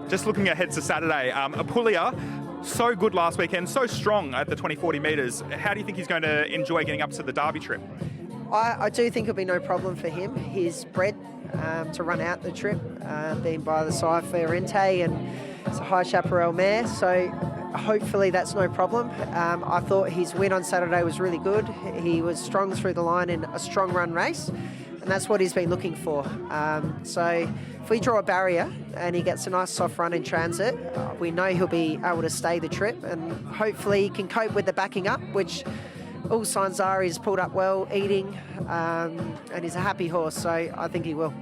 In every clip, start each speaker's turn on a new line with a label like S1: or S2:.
S1: Just looking ahead to Saturday, Apulia, so good last weekend, so strong at the 20-40 metres. How do you think he's going to enjoy getting up to the Derby trip?
S2: I do think it'll be no problem for him. He's bred to run out the trip, being by the side for Rente, and it's a high chaparral mare, so hopefully that's no problem. I thought his win on Saturday was really good. He was strong through the line in a strong run race, and that's what he's been looking for. So if we draw a barrier and he gets a nice soft run in transit, we know he'll be able to stay the trip, and hopefully he can cope with the backing up, which all signs are he's pulled up well, eating, and he's a happy horse, so I think he will.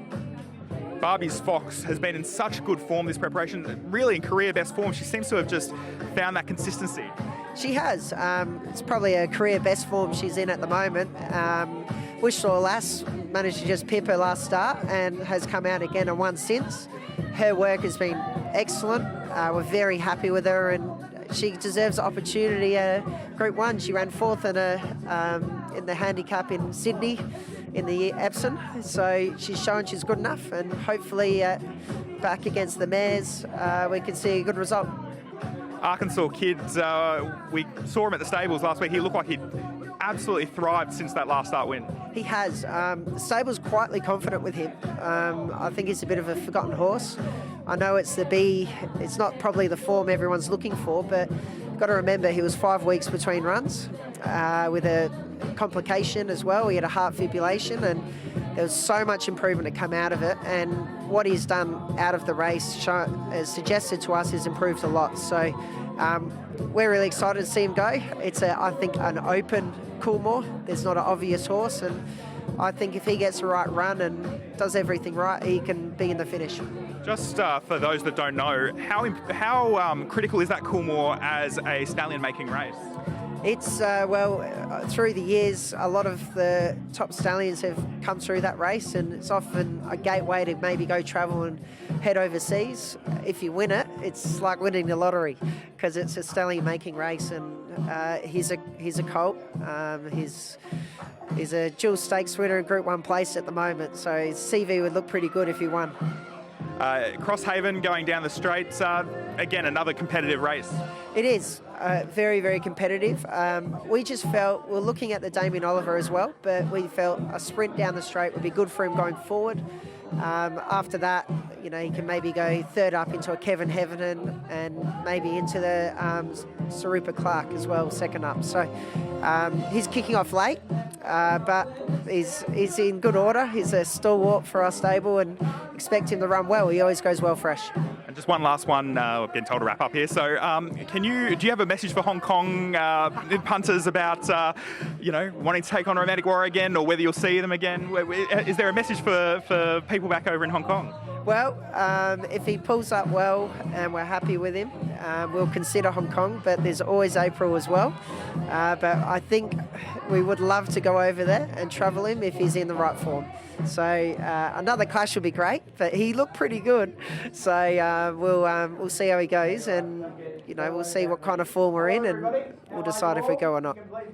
S1: Barbie's Fox has been in such good form this preparation, really in career best form. She seems to have just found that consistency.
S2: She has. It's probably a career best form she's in at the moment. Wishlaw Lass managed to just pip her last start and has come out again and won since. Her work has been excellent. We're very happy with her, and she deserves the opportunity. Group 1, she ran 4th in the handicap in Sydney in the Epsom, so she's shown she's good enough, and hopefully back against the mares we can see a good result.
S1: Arkansas kid, we saw him at the stables last week. He looked like he'd absolutely thrived since that last start win.
S2: He has. The stable's quietly confident with him. I think he's a bit of a forgotten horse. I know it's the B, it's not probably the form everyone's looking for, but you've got to remember he was 5 weeks between runs with a complication as well. He had a heart fibrillation, and there was so much improvement to come out of it, and what he's done out of the race has suggested to us he's improved a lot. So we're really excited to see him go. It's, I think, an open Coolmore. There's not an obvious horse, and I think if he gets the right run and does everything right, he can be in the finish.
S1: Just for those that don't know, how critical is that Coolmore as a stallion-making race?
S2: It's, through the years, a lot of the top stallions have come through that race, and it's often a gateway to maybe go travel and head overseas. If you win it, it's like winning the lottery, because it's a stallion-making race, and he's a colt. He's a dual stakes winner in Group 1 place at the moment, so his CV would look pretty good if he won.
S1: Crosshaven going down the straights, again, another competitive race.
S2: It is very, very competitive. We just felt, we're looking at the Damien Oliver as well, but we felt a sprint down the straight would be good for him going forward. After that, you know, he can maybe go third up into a Kevin Heaven and maybe into the Sarupa Clark as well, second up. So he's kicking off late, but he's in good order. He's a stalwart for our stable, and expect him to run well. He always goes well fresh.
S1: And just one last one, we're getting told to wrap up here. So do you have a message for Hong Kong punters about, wanting to take on Romantic Warrior again, or whether you'll see them again? Is there a message for people back over in Hong Kong?
S2: Well, if he pulls up well and we're happy with him, we'll consider Hong Kong, but there's always April as well. But I think we would love to go over there and travel him if he's in the right form. So another clash would be great, but he looked pretty good. So we'll see how he goes, and we'll see what kind of form we're in, and we'll decide if we go or not.